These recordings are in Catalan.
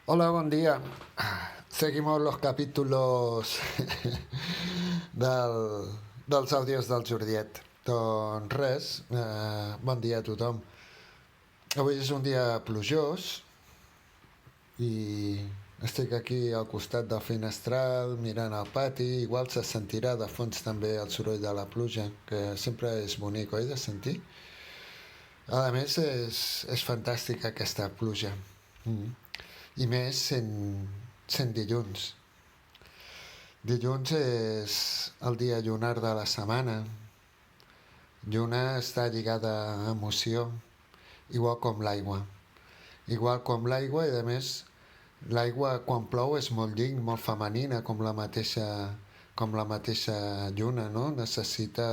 Hola, buen día. Seguimos los capítulos del, dels àudios del Jordiet. Doncs res, bon dia a tothom. Avui és un dia plujós i estic aquí al costat del finestral mirant al pati. Igual se sentirà de fons també el soroll de la pluja, que sempre és bonic, oi, de sentir? A més, és fantàstica aquesta pluja. Mm. I més sent dilluns. Dilluns és el dia llunar de la setmana. Lluna està lligada a emoció, igual com l'aigua. Igual com l'aigua i, a més, l'aigua quan plou és molt lling, molt femenina, com la mateixa lluna, no? Necessita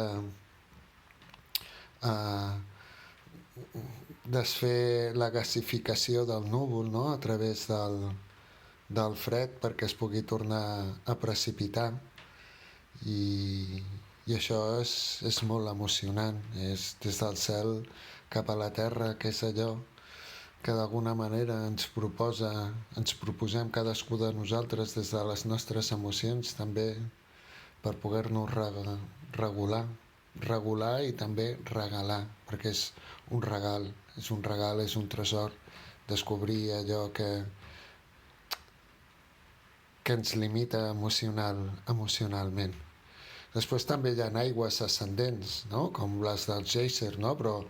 eh, desfer la gasificació del núvol, no? A través del fred perquè es pugui tornar a precipitar. i, i això és molt emocionant, és des del cel cap a la terra, que és allò que d'alguna manera ens proposem cadascú de nosaltres des de les nostres emocions també per poder-nos regular i també regalar, perquè és un regal, és un tresor descobrir allò que ens limita emocionalment. Després també hi ha aigües ascendents, no? Com les del Geyser, no? Però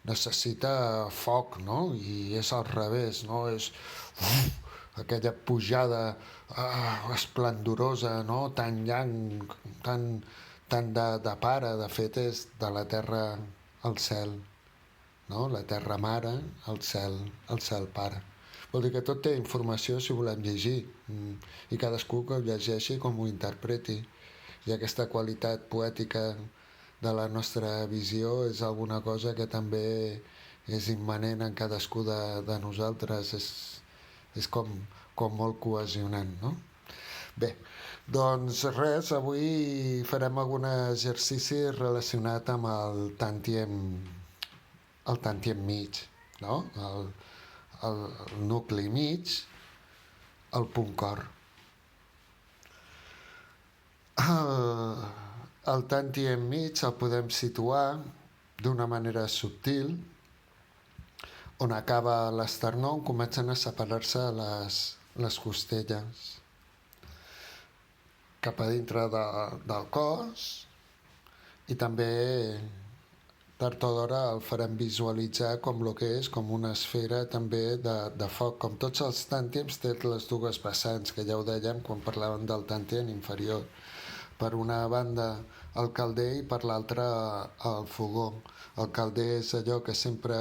necessita foc, no? I és al revés, no? És aquella pujada esplendorosa, no? Tan llarg, tan de pare, de fet és de la terra al cel, no? La terra mare, el cel pare. Vol dir que tot té informació si volem llegir, i cadascú que ho llegeixi com ho interpreti. I aquesta qualitat poètica de la nostra visió és alguna cosa que també és immanent en cadascú de nosaltres, és com molt cohesionant, no? Bé, doncs res, avui farem algun exercici relacionat amb el tàntiem mig, no? El nucli mig, el punt cor. El tàntiem mig el podem situar d'una manera subtil, on acaba l'esternó, on comencen a separar-se les costelles cap a dintre del cos, i també tard o d'hora el farem visualitzar com el que és, com una esfera també de foc. Com tots els tàntims té les dues vessants, que ja ho dèiem quan parlàvem del tàntiem inferior. Per una banda el calder i per l'altra el fogó. El calder és allò que sempre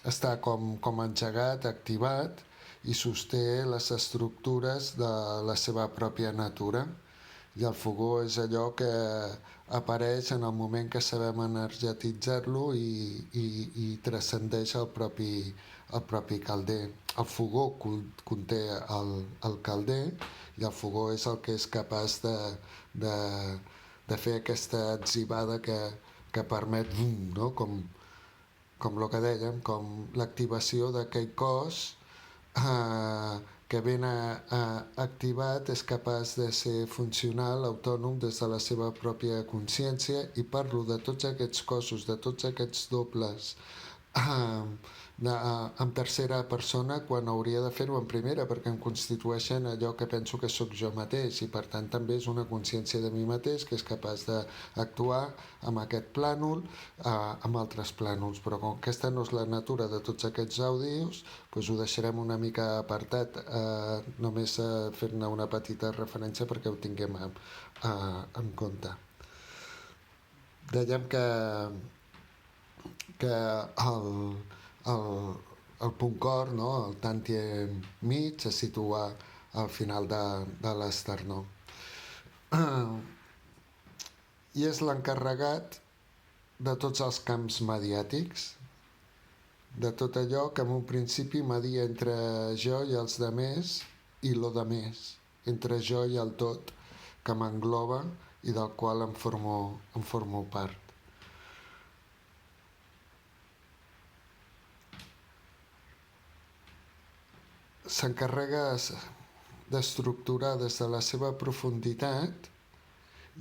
està com engegat, activat, i sosté les estructures de la seva pròpia natura. I el fogó és allò que apareix en el moment que sabem energetitzar-lo i transcendeix el propi calder. El fogó conté el calder, i el fogó és el que és capaç de, de fer aquesta atzivada que permet, no? Com el que dèiem, com l'activació d'aquell cos que ben activat és capaç de ser funcional, autònom des de la seva pròpia consciència. I parlo de tots aquests cossos, de tots aquests dobles en tercera persona, quan hauria de fer-ho en primera, perquè em constitueixen allò que penso que sóc jo mateix, i per tant també és una consciència de mi mateix que és capaç d'actuar amb aquest plànol, amb altres plànols. Però com aquesta no és la natura de tots aquests àudios, doncs ho deixarem una mica apartat, només fer-ne una petita referència perquè ho tinguem en compte. Dèiem que el punt cor, no? El tàntiem mig, se situa al final de l'esternó. I és l'encarregat de tots els camps mediàtics, de tot allò que en un principi media entre jo i els demés i lo demés, entre jo i el tot que m'engloba i del qual em formo part. s'encarrega d'estructurar des de la seva profunditat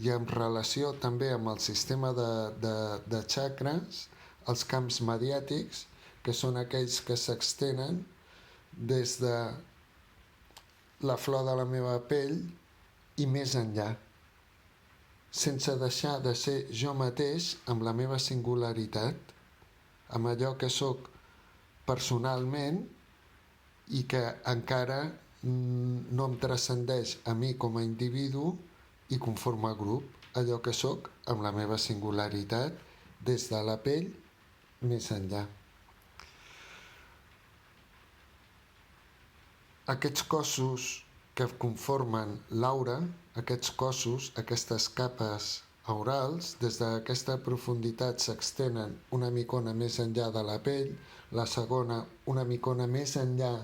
i en relació també amb el sistema de xacres, els camps mediàtics, que són aquells que s'extenen des de la flor de la meva pell i més enllà, sense deixar de ser jo mateix amb la meva singularitat, amb allò que sóc personalment i que encara no em transcendeix a mi com a individu i conforme a grup, allò que sóc amb la meva singularitat des de la pell més enllà. Aquests cossos que conformen l'aura, aquests cossos, aquestes capes aurals, des d'aquesta profunditat s'extenen una micona més enllà de la pell, la segona una micona més enllà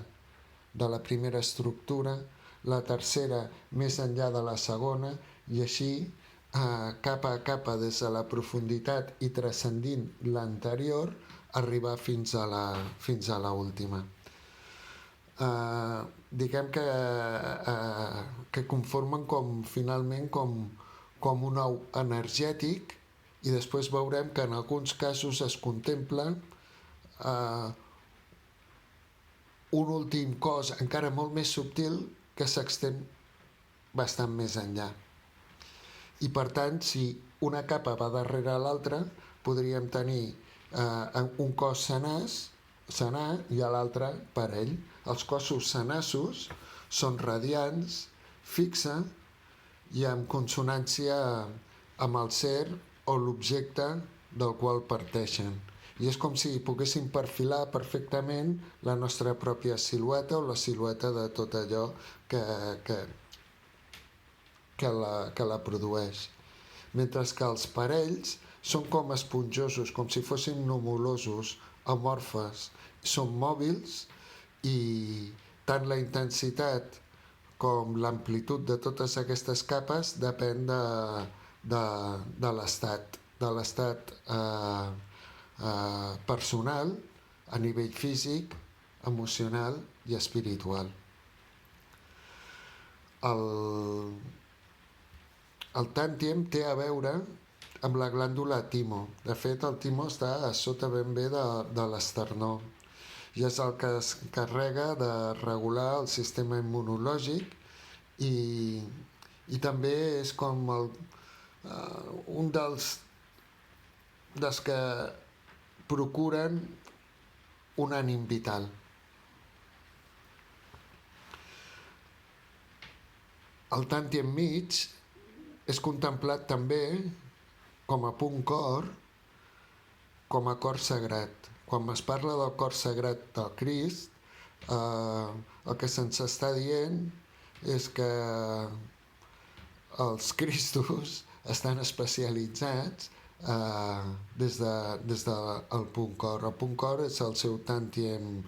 de la primera estructura, la tercera més enllà de la segona, i així capa a capa des de la profunditat i transcendint l'anterior, arribar fins a la última. Diguem que conformen finalment com un ou energètic, i després veurem que en alguns casos es contempla un últim cos encara molt més subtil que s'extén bastant més enllà. I per tant, si una capa va darrere l'altra, podríem tenir un cos senar i l'altre parell. Els cossos senaços són radiants, fixa i en consonància amb el ser o l'objecte del qual parteixen. I és com si poguéssim perfilar perfectament la nostra pròpia silueta o la silueta de tot allò que la produeix. Mentre que els parells són com esponjosos, com si fossin numulosos, amorfes, són mòbils i tant la intensitat com l'amplitud de totes aquestes capes depèn de l'estat personal, a nivell físic, emocional i espiritual. El tàntiem té a veure amb la glàndula timo. De fet, el timo està a sota ben bé de l'esternó i és el que es encarrega de regular el sistema immunològic i també és com un dels que procuren un ànim vital. El tàntiem mig és contemplat també com a punt cor, com a cor sagrat. Quan es parla del cor sagrat del Crist, el que se'ns està dient és que els Cristos estan especialitzats des del punt cor. El punt cor és el seu tàntiem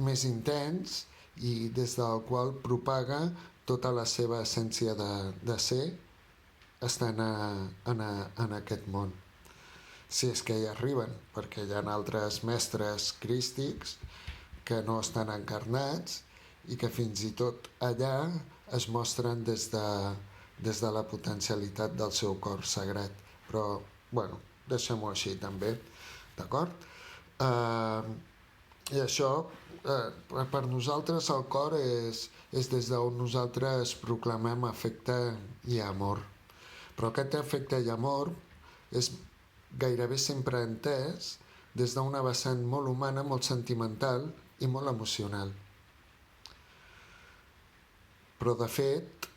més intens i des del qual propaga tota la seva essència de ser estan en aquest món. Si és que hi arriben, perquè hi ha altres mestres crístics que no estan encarnats i que fins i tot allà es mostren des de la potencialitat del seu cor sagrat. Però, bueno, deixem-ho així també, d'acord? I això, per nosaltres el cor és des d'on nosaltres proclamem afecte i amor. Però aquest afecte i amor és gairebé sempre entès des d'una vessant molt humana, molt sentimental i molt emocional. Però, de fet,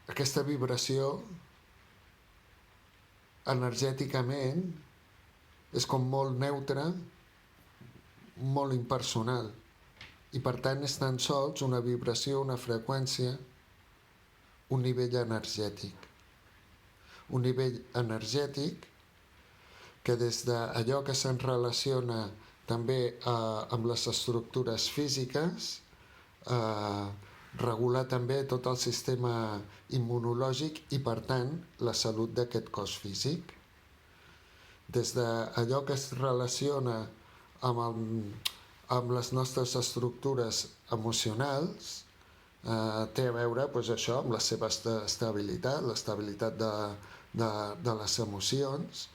aquesta vibració energèticament és com molt neutra, molt impersonal, i per tant és tan sols una vibració, una freqüència, un nivell energètic. Un nivell energètic que des d'allò que se'n relaciona també amb les estructures físiques, regular també tot el sistema immunològic i, per tant, la salut d'aquest cos físic. Des d'allò que es relaciona amb les nostres estructures emocionals, té a veure doncs, això amb la seva estabilitat, l'estabilitat de les emocions,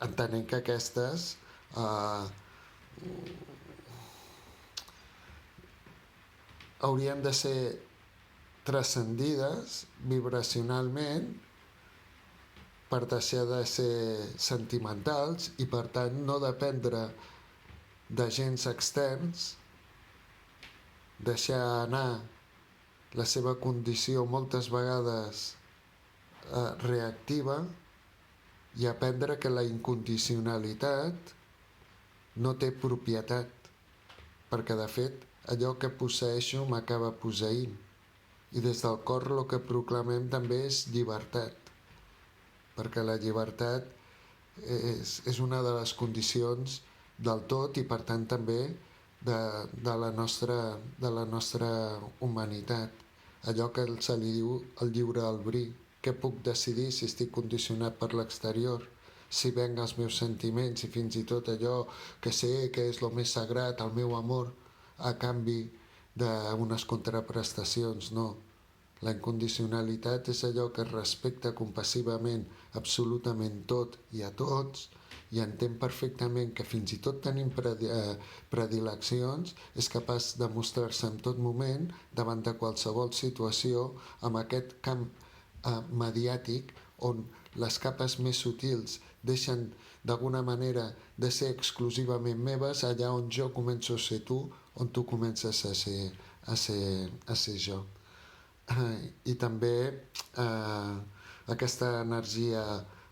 entenent que aquestes haurien de ser transcendides vibracionalment per deixar de ser sentimentals i per tant no dependre d'agents externs, deixar anar la seva condició moltes vegades reactiva i aprendre que la incondicionalitat no té propietat, perquè de fet allò que posseeixo m'acaba posseint i des del cor el que proclamem també és llibertat, perquè la llibertat és una de les condicions del tot i per tant també de la nostra humanitat, allò que se li diu el lliure albir. Què puc decidir si estic condicionat per l'exterior, si venc els meus sentiments i fins i tot allò que sé que és el més sagrat, el meu amor, a canvi d'unes contraprestacions? No. La incondicionalitat és allò que respecta compassivament absolutament tot i a tots i entén perfectament que fins i tot tenim predileccions, és capaç de mostrar-se en tot moment davant de qualsevol situació amb aquest camp mediàtic on les capes més sutils deixen d'alguna manera de ser exclusivament meves, allà on jo començo a ser tu, on tu comences a ser jo. I també aquesta energia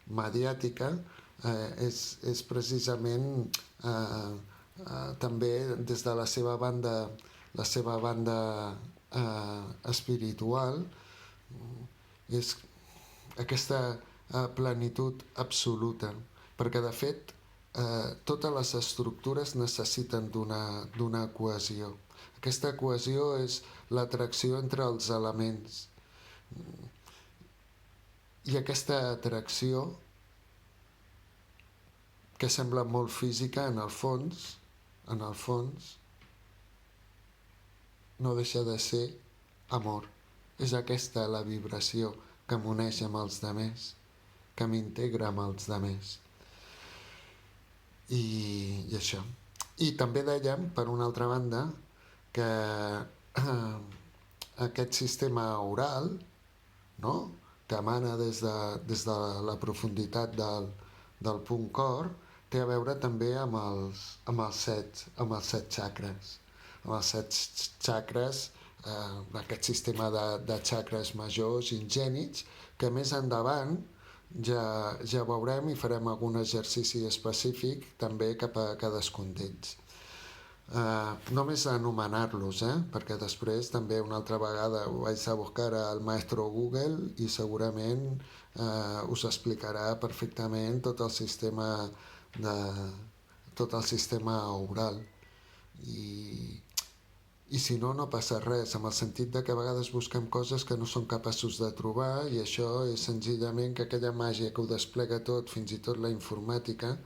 mediàtica és precisament també des de la seva banda espiritual, és aquesta plenitud absoluta, perquè de fet totes les estructures necessiten d'una cohesió. Aquesta cohesió és l'atracció entre els elements i aquesta atracció, que sembla molt física, en el fons no deixa de ser amor. És aquesta la vibració que m'uneix amb els demés, que m'integra amb els demés. I això. I també dèiem, per una altra banda, que aquest sistema oral, no?, que emana des de la profunditat del punt cor, té a veure també amb els set xacres. Amb els set xacres, aquest sistema de xacres majors ingènits, que més endavant ja veurem i farem algun exercici específic també cap a cadascun d'ells. Només anomenar-los, perquè després també una altra vegada vaig a buscar al maestro Google i segurament us explicarà perfectament tot el sistema oral. I si no, no passa res, amb el sentit de que a vegades busquem coses que no som capaços de trobar i això és senzillament que aquella màgia que ho desplega tot, fins i tot la informàtica,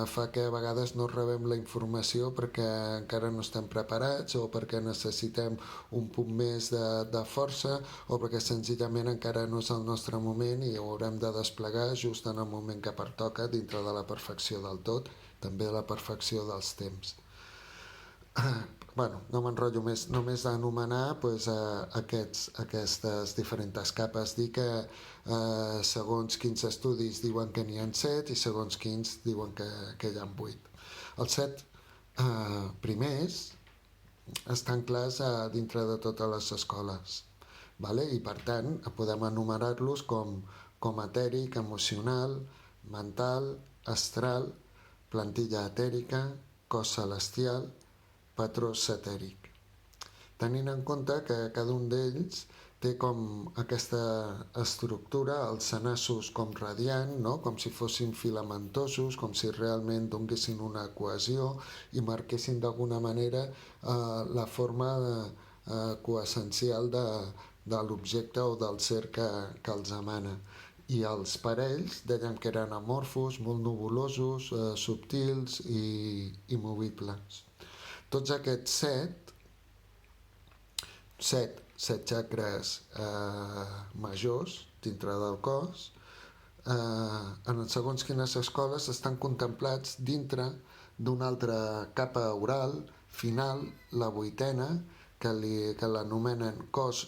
fa que a vegades no rebem la informació perquè encara no estem preparats o perquè necessitem un punt més de força o perquè senzillament encara no és el nostre moment i ho haurem de desplegar just en el moment que pertoca dintre de la perfecció del tot, també la perfecció dels temps. Bueno, no m'enrotllo més, només anomenar aquestes diferents capes. Dir que segons quins estudis diuen que n'hi ha 7 i segons quins diuen que hi ha 8. Els 7 primers estan clars dintre de totes les escoles, vale? I per tant podem enumerar-los com etèric, emocional, mental, astral, plantilla etèrica, cos celestial, patró satèric. Tenint en compte que cada un d'ells té com aquesta estructura, els senassos com radiant, no? Com si fossin filamentosos, com si realment donessin una cohesió i marquessin d'alguna manera la forma coessencial de l'objecte o del ser que els emana. i els parells dèiem que eren amorfos, molt nubulosos, subtils i movibles. Tots aquests set xacres majors dintre del cos, en segons quines escoles estan contemplats dintre d'una altra capa oral final, la vuitena, que l'anomenen cos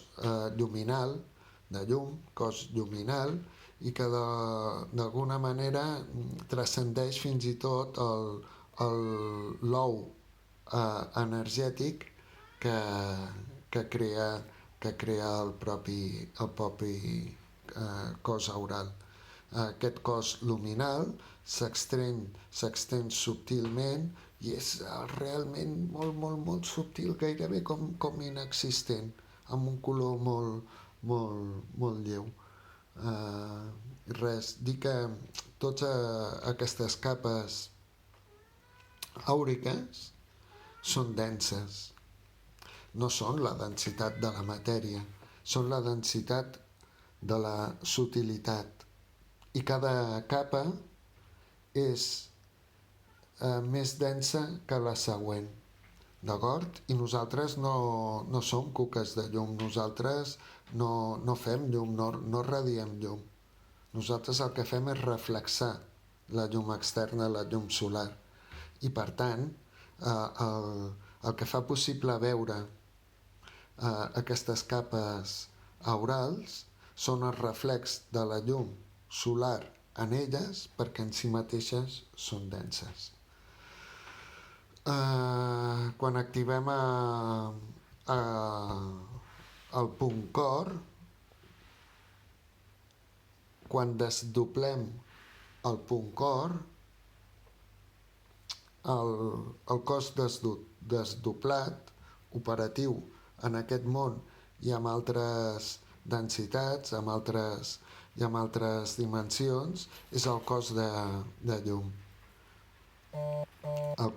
lluminal, de llum, cos lluminal, i que d'alguna manera transcendeix fins i tot l'ou energètic que crea el propi cos aural. Aquest cos luminal s'extén subtilment i és realment molt subtil, gairebé com inexistent, amb un color molt lleu. Dir que totes aquestes capes àuriques són denses, no són la densitat de la matèria, són la densitat de la sutilitat, i cada capa és més densa que la següent, d'acord? I nosaltres no som cuques de llum, nosaltres no fem llum, no radiem llum. Nosaltres el que fem és reflexar la llum externa, la llum solar. I per tant, el que fa possible veure aquestes capes aurals són els reflex de la llum solar en elles, perquè en si mateixes són denses. Quan activem el punt cor, quan desdoblem el punt cor, el cos desdoblat, operatiu en aquest món i amb altres densitats, amb altres dimensions, és el cos de llum. El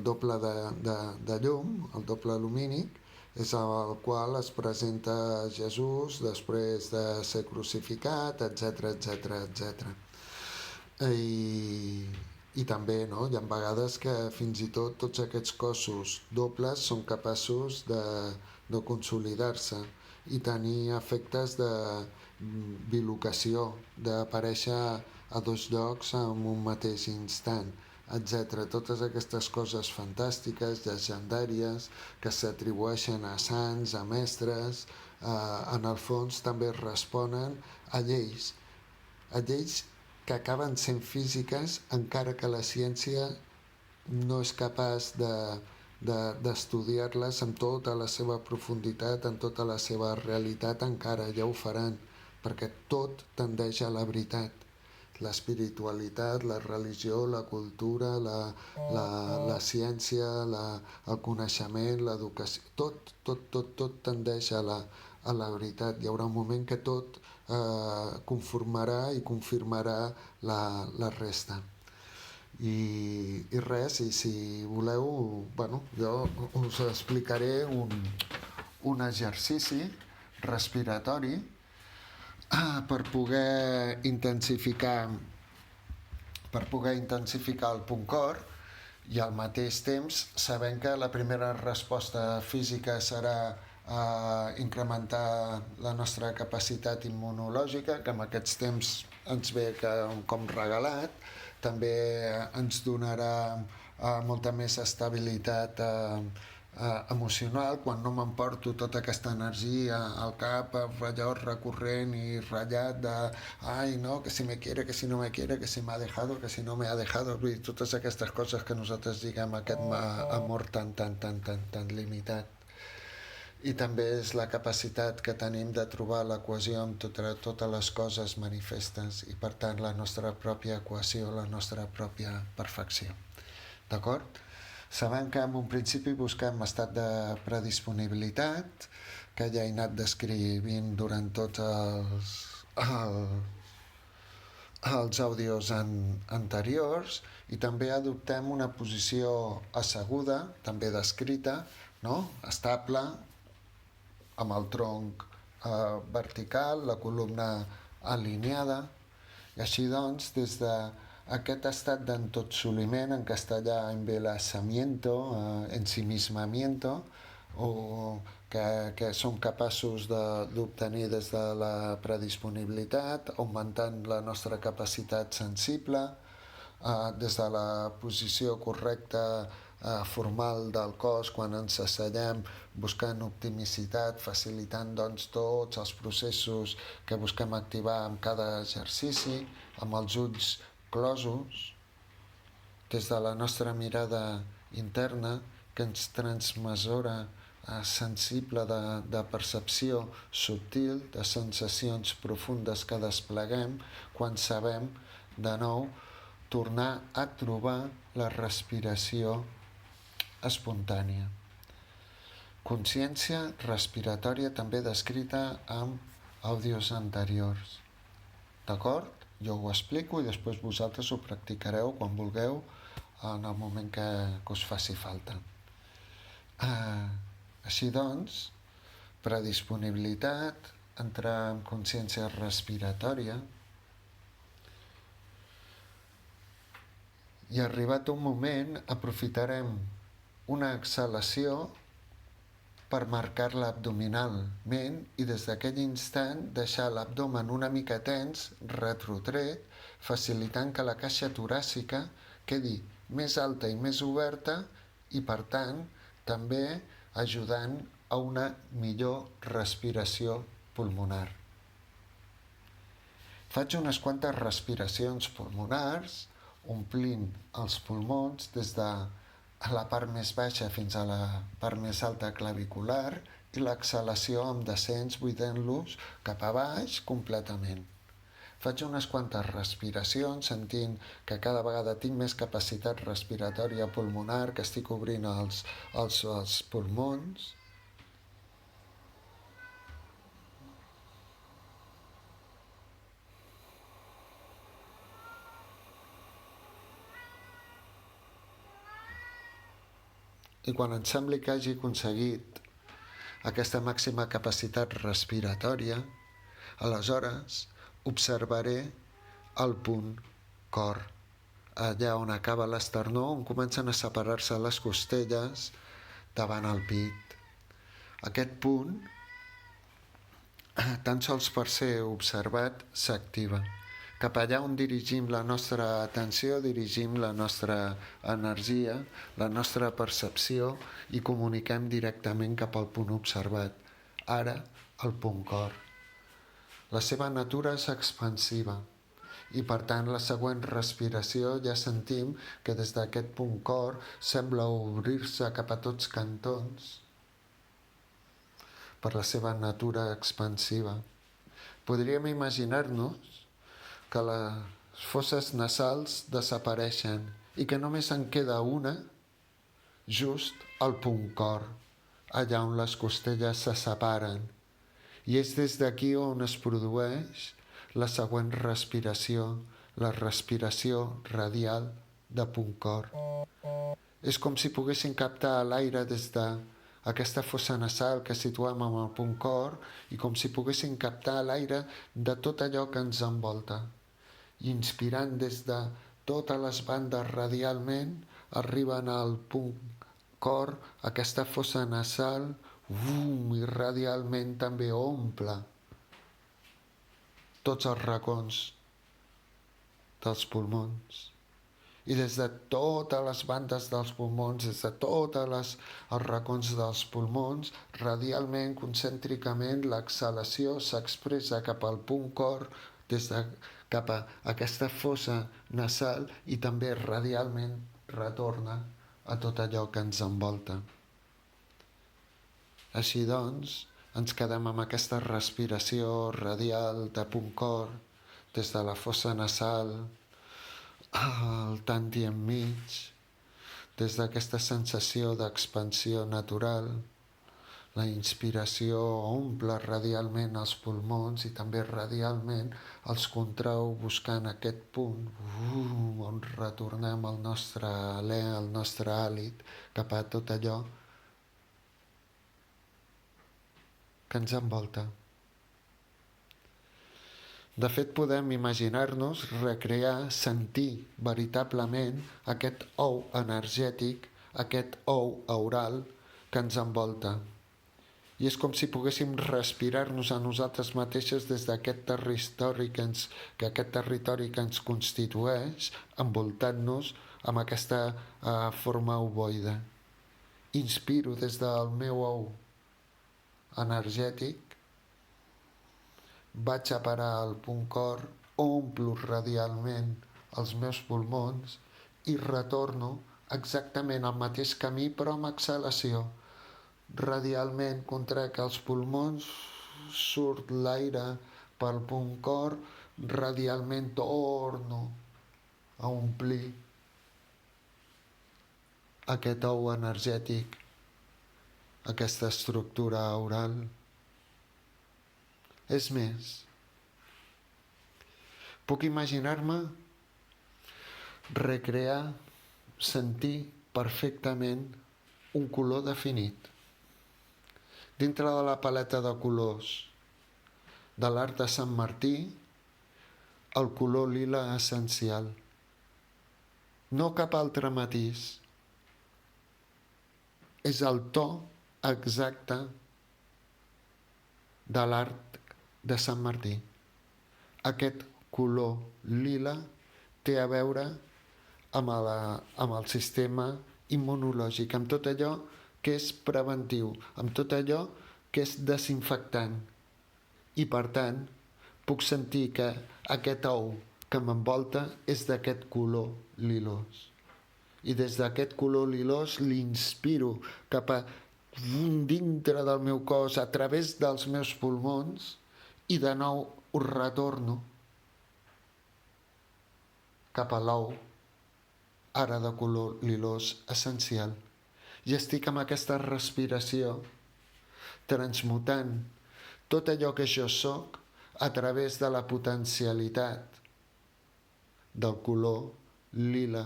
doble de llum, el doble lumínic, és el qual es presenta Jesús després de ser crucificat, etc. I també hi ha vegades que fins i tots aquests cossos dobles són capaços de consolidar-se i tenir efectes de bilocació, d'aparèixer a dos llocs en un mateix instant, etc. Totes aquestes coses fantàstiques, llegendàries, que s'atribueixen a sants, a mestres, en el fons també responen a lleis que acaben sent físiques, encara que la ciència no és capaç d'estudiar-les amb tota la seva profunditat, amb tota la seva realitat, encara ja ho faran, perquè tot tendeix a la veritat. L'espiritualitat, la religió, la cultura, la ciència, el coneixement, l'educació, tot tendeix a la veritat. Hi haurà un moment que tot conformarà i confirmarà la resta. I res, i si voleu, jo us explicaré un exercici respiratori per poder intensificar el punt cor, i al mateix temps sabent que la primera resposta física serà incrementar la nostra capacitat immunològica, que en aquests temps ens ve com regalat, també ens donarà molta més estabilitat emocional, quan no m'emporto tota aquesta energia al cap, allò recurrent i ratllat de ai no, que si me quiere, que si no me quiere, que si me ha dejado, que si no me ha dejado, totes aquestes coses que nosaltres diguem, aquest amor tan limitat. I també és la capacitat que tenim de trobar la cohesió amb totes les coses manifestes i per tant la nostra pròpia equació, la nostra pròpia perfecció. D'acord? Sabem que en un principi busquem estat de predisponibilitat, que ja he anat descrivint durant tots els àudios anteriors, i també adoptem una posició asseguda, també descrita, estable, amb el tronc vertical, la columna alineada, i així doncs, des d'aquest estat d'entotsoliment, en castellà embelesamiento, ensimismamiento, o que som capaços d'obtenir des de la predisponibilitat, augmentant la nostra capacitat sensible, des de la posició correcta formal del cos quan ens asseiem, buscant optimicitat, facilitant doncs, tots els processos que busquem activar amb cada exercici, amb els ulls closos, des de la nostra mirada interna que ens transmesura sensible de percepció subtil, de sensacions profundes que despleguem quan sabem, de nou, tornar a trobar la respiració espontània. Consciència respiratòria també descrita amb àudios anteriors. D'acord? Jo ho explico i després vosaltres ho practicareu quan vulgueu en el moment que us faci falta. Així doncs, predisponibilitat, entrar en consciència respiratòria, i arribat un moment aprofitarem una exhalació per marcar-la abdominalment i des d'aquell instant deixar l'abdomen una mica tens, retrotret, facilitant que la caixa toràcica quedi més alta i més oberta i, per tant, també ajudant a una millor respiració pulmonar. Faig unes quantes respiracions pulmonars, omplint els pulmons des de la part més baixa fins a la part més alta clavicular i l'exhalació amb descens buidant-los cap a baix completament. Faig unes quantes respiracions sentint que cada vegada tinc més capacitat respiratòria pulmonar, que estic obrint els pulmons. I quan em sembli que hagi aconseguit aquesta màxima capacitat respiratòria, aleshores observaré el punt cor, allà on acaba l'esternó, on comencen a separar-se les costelles davant el pit. Aquest punt, tan sols per ser observat, s'activa. Cap allà on dirigim la nostra atenció, dirigim la nostra energia, la nostra percepció i comuniquem directament cap al punt observat. Ara, el punt cor. La seva natura és expansiva i, per tant, la següent respiració ja sentim que des d'aquest punt cor sembla obrir-se cap a tots cantons per la seva natura expansiva. Podríem imaginar-nos que les fosses nasals desapareixen i que només en queda una just al punt cor, allà on les costelles se separen. I és des d'aquí on es produeix la següent respiració, la respiració radial de punt cor. És com si poguessin captar l'aire des d'aquesta fossa nasal que situem amb el punt cor i com si poguessin captar l'aire de tot allò que ens envolta. I inspirant des de totes les bandes radialment, arriben al punt cor, aquesta fossa nasal, i radialment també omple tots els racons dels pulmons. I des de totes les bandes dels pulmons, des de tots els racons dels pulmons, radialment, concèntricament, l'exhalació s'expressa cap al punt cor, cap a aquesta fossa nasal i també radialment retorna a tot allò que ens envolta. Així doncs, ens quedem amb aquesta respiració radial de punt cor, des de la fossa nasal, al tanti enmig, des d'aquesta sensació d'expansió natural. La inspiració omple radialment els pulmons i també radialment els contrau buscant aquest punt on retornem el nostre alè, el nostre hàlit cap a tot allò que ens envolta. De fet, podem imaginar-nos, recrear, sentir veritablement aquest ou energètic, aquest ou aural que ens envolta. I és com si poguéssim respirar-nos a nosaltres mateixes des d'aquest territori que ens constitueix, envoltant-nos amb aquesta forma ovoide. Inspiro des del meu ou energètic, vaig a parar al punt cor, omplo radialment els meus pulmons i retorno exactament el mateix camí però amb exhalació. Radialment contrac els pulmons, surt l'aire pel punt cor, radialment torno a omplir aquest ou energètic, aquesta estructura aural. És més, puc imaginar-me recrear, sentir perfectament un color definit. Dintre de la paleta de colors de l'art de Sant Martí, el color lila essencial. No cap altre matís. És el to exacte de l'art de Sant Martí. Aquest color lila té a veure amb el sistema immunològic, amb tot allò que és preventiu, amb tot allò que és desinfectant. I per tant, puc sentir que aquest ou que m'envolta és d'aquest color lilós. I des d'aquest color lilós l'inspiro cap a dintre del meu cos, a través dels meus pulmons, i de nou ho retorno cap a l'ou, ara de color lilós essencial. I estic amb aquesta respiració transmutant tot allò que jo sóc a través de la potencialitat del color lila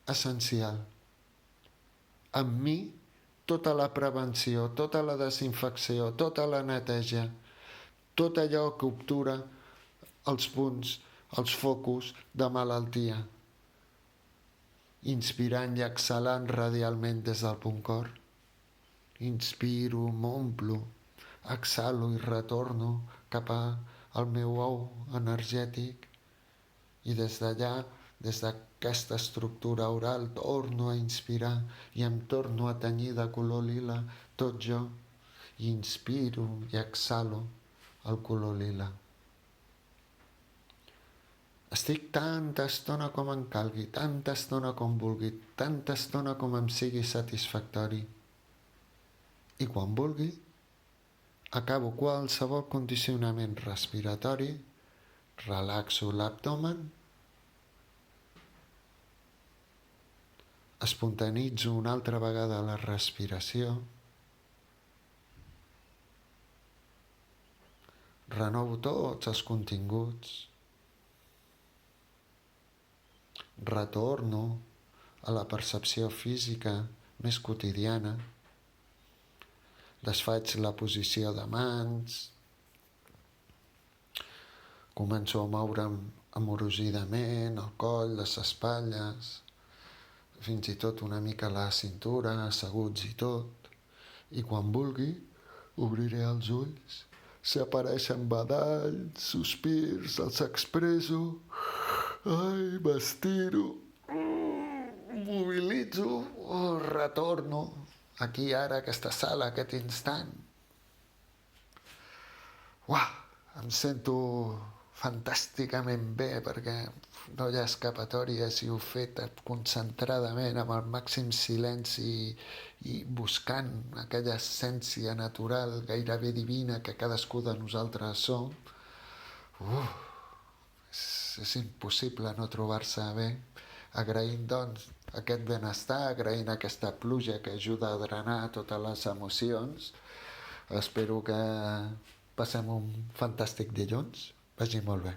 essencial. Amb mi, tota la prevenció, tota la desinfecció, tota la neteja, tot allò que obtura els punts, els focus de malaltia. Inspirant i exhalant radialment des del punt cor. Inspiro, m'omplo, exhalo i retorno cap al meu ou energètic i des d'allà, des d'aquesta estructura oral, torno a inspirar i em torno a tenyir de color lila tot jo. I inspiro i exhalo el color lila. Estic tanta estona com em calgui, tanta estona com vulgui, tanta estona com em sigui satisfactori. I quan vulgui, acabo qualsevol condicionament respiratori, relaxo l'abdomen, espontanitzo una altra vegada la respiració, renovo tots els continguts, retorno a la percepció física més quotidiana, desfaig la posició de mans, començo a moure'm amorosidament el coll, les espatlles, fins i tot una mica la cintura, asseguts i tot. I quan vulgui, obriré els ulls. Si apareixen badalls, sospirs, els expresso. Ai, m'estiro, mobilitzo, retorno aquí ara, aquesta sala, aquest instant. Uau, em sento fantàsticament bé perquè no hi ha escapatòria si ho he fet concentradament amb el màxim silenci i buscant aquella essència natural gairebé divina que cadascú de nosaltres som. És impossible no trobar-se bé. Agraint, doncs, aquest benestar, agraint aquesta pluja que ajuda a drenar totes les emocions. Espero que passem un fantàstic dilluns. Vagi molt bé.